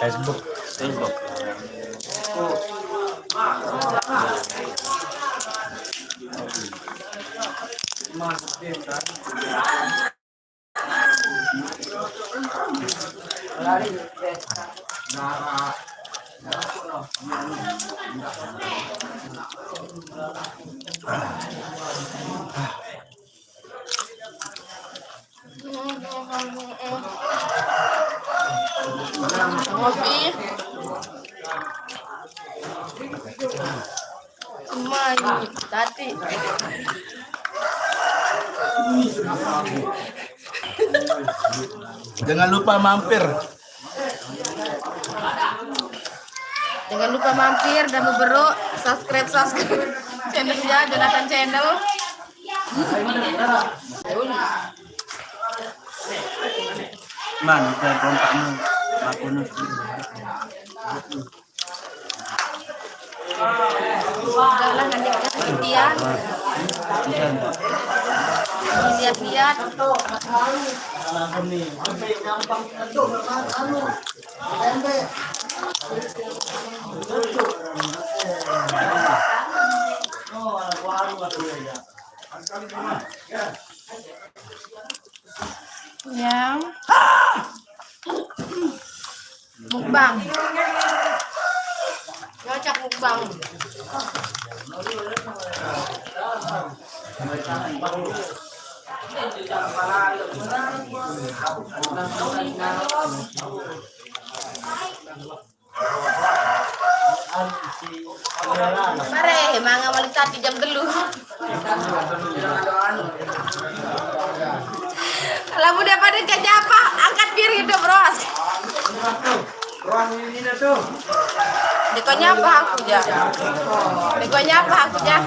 Facebook. Facebook. Ngopi. Main tadi. Jangan lupa mampir. Jangan lupa mampir dan berbero, subscribe channelnya Jonathan Channel. Man, saya kontrakmu. Aku Udahlah nanti kemudian lihat-lihat. Yang mukbang. Cocok mukbang. Mare, manga malita di jam 3. Kalau mudah pada kerja apa? Angkat biar hidup Ros. Dekonya apa aku ja? Dekonya apa aku ja?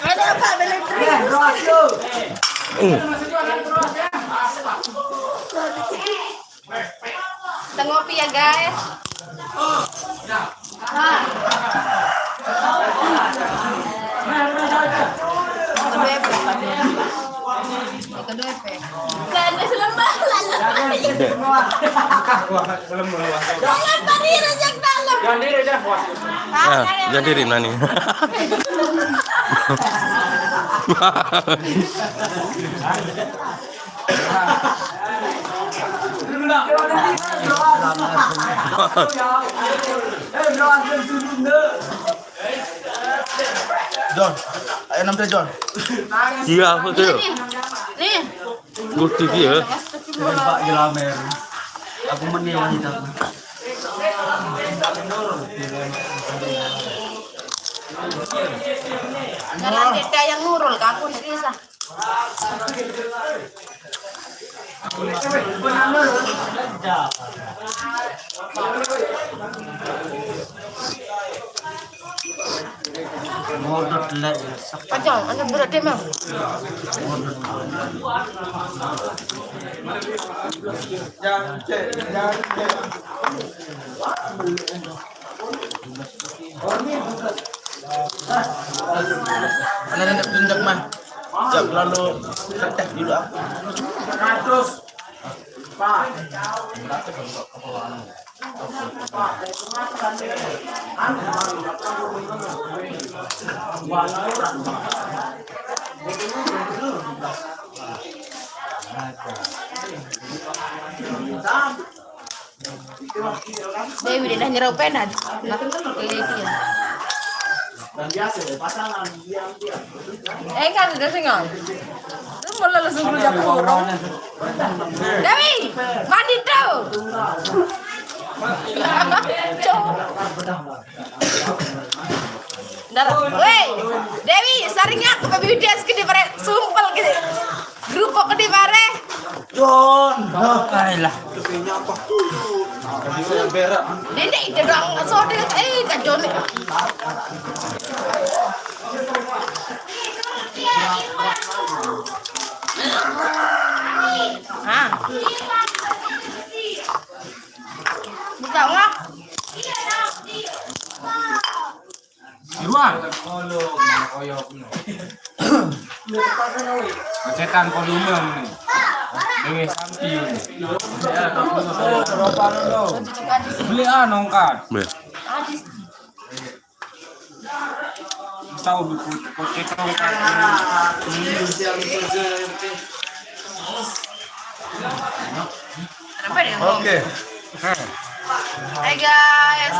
Ada apa beletri? Kita ngopi ya guys. Kedua efek. Kan selembah Jangan diri nani. John, ayo namanya John. Iya, betul. Nih. Gusti dia. Pak Jelamer. Aku menilai itu. Jalan deda yang nurul ke aku serius lah. Modot lek. Pajang, anda berat dia mah. Anak-anak pindak mah. Jap lalu ketek dulu aku. 100. Pak. Dewi dia dah nyerau penat. Dan biasa pasangan diam-diam. Kan udah singal. Lu mau langsung dulu dapur. Dewi, mandi tuh. Weh, Dewi, saringnya aku ke BBDS ke di pare sumpel ke grup ke di pare. John, kailah. Dede itu dong, sode kajon. Ah. Buka nggak? Di luar. Cetan volume nih. Dewe samping. Beli nongkat. Be. Tahu buku cetan nongkat. Oke. Hai guys,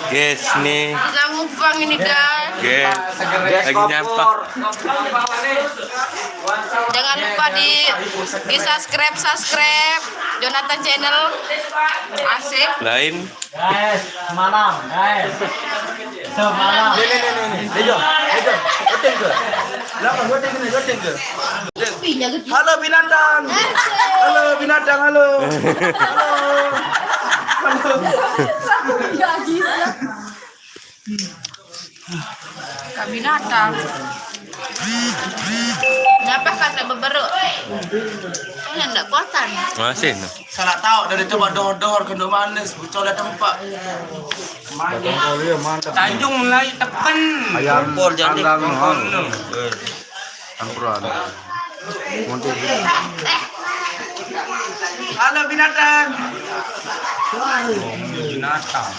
Guys nih. kita mukbang ini guys. Guys. Lagi nyampak. Jangan lupa di subscribe Jonathan channel. Asik. Lain. Semalam, guys. Semalam. Nih. Dejo. Goteng ke? Belakang goteng ke? Pinya gitu. Halo binatang. Halo binatang, halo. Ya gila. Kak binatang. Kenapa kata beberuk? Ini enggak kuatan. Masih. Salah tahu dari coba dodor ke manis, bucol tempat. Tanjung mulai tekan. Ayam por jadi. Halo binatang. Binatang.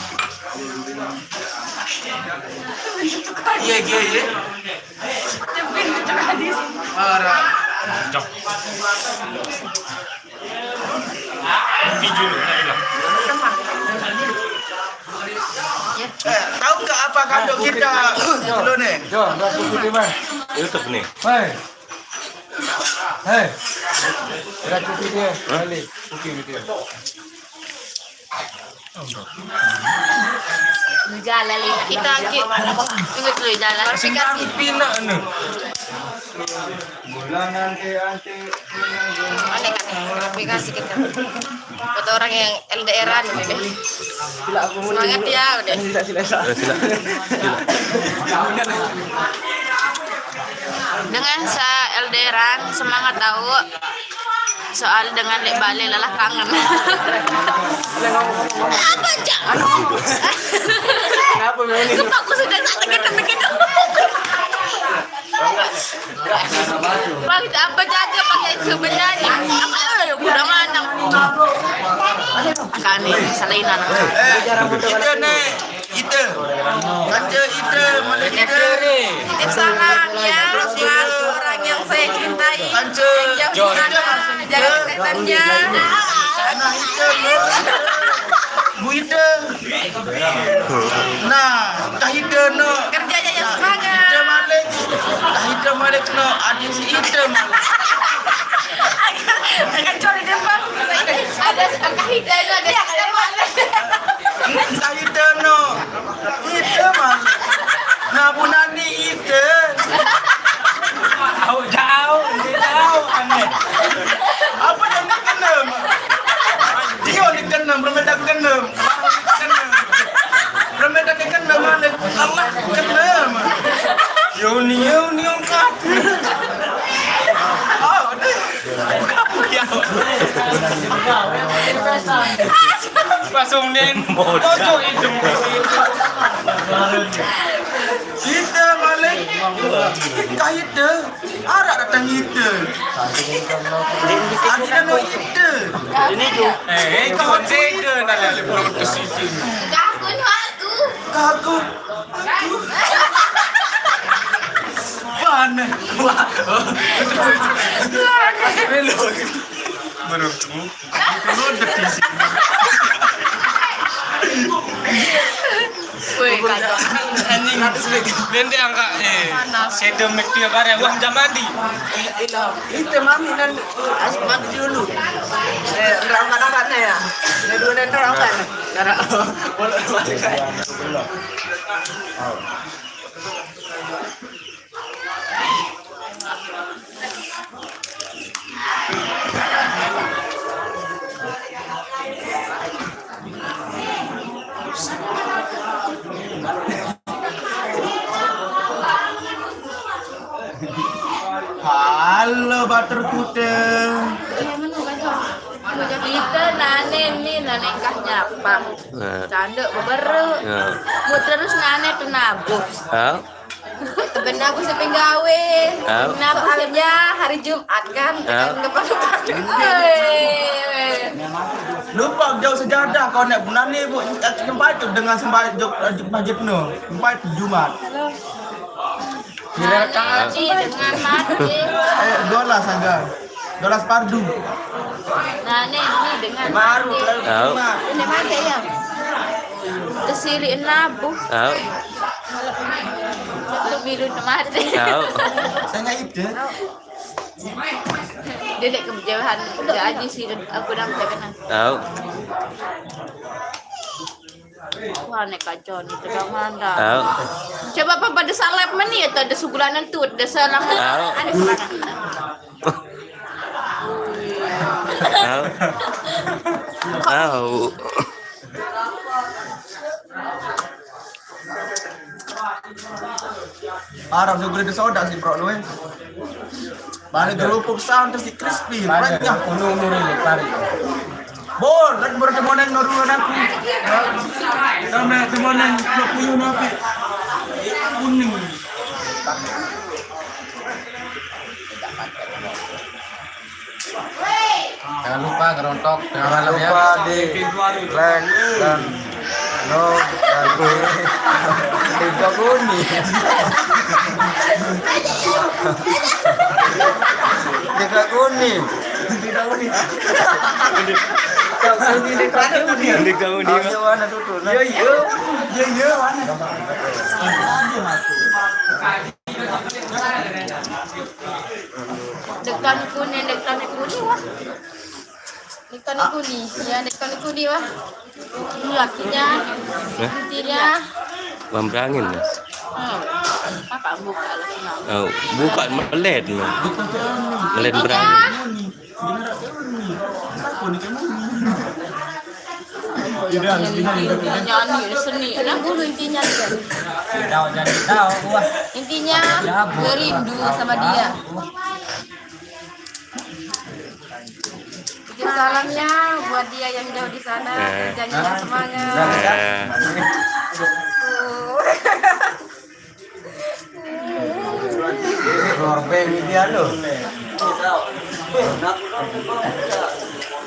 Iya. Cepin itu hadis. Parah. Tahu nggak apa kandung kita dulu nih? YouTube nih. Hei. Lihat cuci dia. Balik. Cuci dia. Jalan kita tunggu dulu jalan. Aplikasi. Pina nih. Mana kan aplikasi kita. Buat orang yang LDR-an ini deh. Semangat ya udah. Sila. Dengan LDR-an semangat tahu. Soal dengan lek balik lelah kangen. Apa jangan? Kenapa memang ini? Aku sudah sakit. Bang, apa saja pakai sebenarnya? Apa udah mana? Kan ini salainan. Kita nih, kita. Kaca kita, mana kita? Titip salam ya selalu orang yang saya cintai. Kaca. Yang jauh di sana, jaga kesehatannya. Nah, kita. Bu Ida. Nah, Ida no. Kerjanya yang semangat. Ida Malik. Ida Malik no. Adik si Ida Malik. Akan curi depan. Ada Kahida itu ada Kahida mana? Ida no. Ida Malik. Nah, Bu Nani Ida. Jauh aneh. Apa yang dikenem? Dia dikenem, bermedak kenem. Bermedak kenem mana? Allah kenem. Union kat. Oh, deh. Langsung nen. Pojok itu. Kita balik. Kita. Arak datang kita. Ada no kita. Kau cedera dalam produk sisi. Aku. Mana? Menurutmu? Produk di sini. Woi, kacau. Anjing. Nanti angka shadow make dia bareng wah jam mandi. Kita mami dan harus mandi dulu. Nerangkan anaknya ya. Ini dua nerangkan. Karena boleh mandi kayak. Halo Batur Kuda. Kita nane kah nyapa. Canduk beberu. Mu terus nane tuh nabuk. Hah? Benar aku sampai gawe. Au. Nah, soalnya hari Jumat kan. Au. Depan-depan. Lupa jauh sejadah kau nak bulan ni bu jumpa itu dengan sembahyang masjid penuh. Jumpa itu Jumat. Kira kan dengan mati. dolas agak. Dolas pardu. Nah, ini dengan Baru mati. terlalu Au. Jumat. Ini mati ya. Kesiliin nabu. Au. Itu biru mati. Au. Saya nggak ide. Dia dek kejauhan udah aja sih aku dah kena. Au. Wah, nek kacau nih tegang mana. Au. Coba apa pada salep meni atau ada sugulanan tuh ada salah. Au. Ada sekarang. Au. Au. Arab juga ada soda sih bro lu. Balik kerupuk sound terus di crispy. Banyak. Unu ini pari. Bol, kan baru temonen noruan aku. Sama temenan lo punya nabi. Kuning. Jangan lupa kerontok tengah malam ya. Lupa di like dan no dan tiga kuning. Tiga kuning. Tiga kuning. Kau sini di kuning. Di kamu di Ayo mana tutup? Yo yo yo yo mana? Dekan kuning wah. Dekan kuning, ya dekan kuning wah. Lakinya, intinya. Memberangin ya. Kakak buka lah senang. Oh, bukan melet. Melet berangin. Intinya nyanyi seni, nah bulu intinya kan. Intinya berindu sama dia. Titip salamnya buat dia yang jauh di sana, kerjanya yang semangat. Rorbeng dia lo.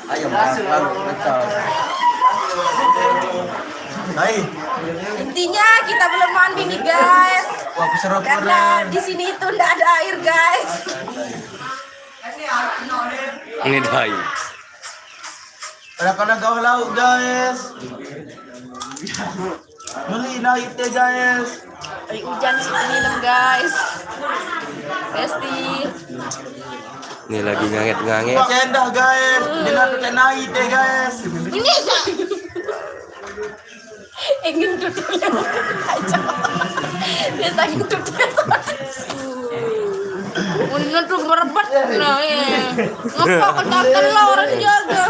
Ayo masuk betul. Hai. Intinya kita belum mandi nih guys, Wah, keserap karena di sini itu nggak ada air guys. Ini dai. Kadang-kadang kau laut guys. Beli naik teh guys. Hari hujan sih minum guys. Besti. Ini lagi nganget-nganget. Cendah guys. Bila teh naik teh guys. Ini sah. Ingin tutupnya dia saking tutupnya untuk merebut nah ya ngapa ketahuan lah orang jaga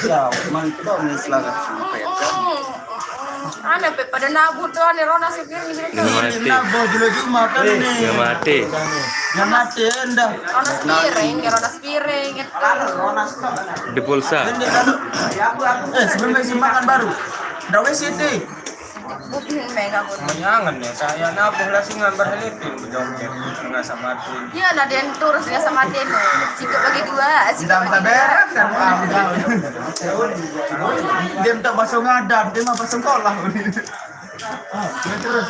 Ya, mantap nih selangkah. ada pe pada nabut tuh ane Rona sepiring Ini gitu. mati. Nabah juga makan nih. Nggak mati. Yang mati endah. Rona spiring gitu. Di pulsa. Sebelum isi makan baru. Dawe siti. Mega pun. Jangan ya, saya nabuh lah singan berhelitin berjoget nggak sama tuh. Iya ada yang turus dia sama dia. Sikap bagi dua. Sidang sabar kan dia minta bakso ngadam, dia mah bakso kolah. Terus.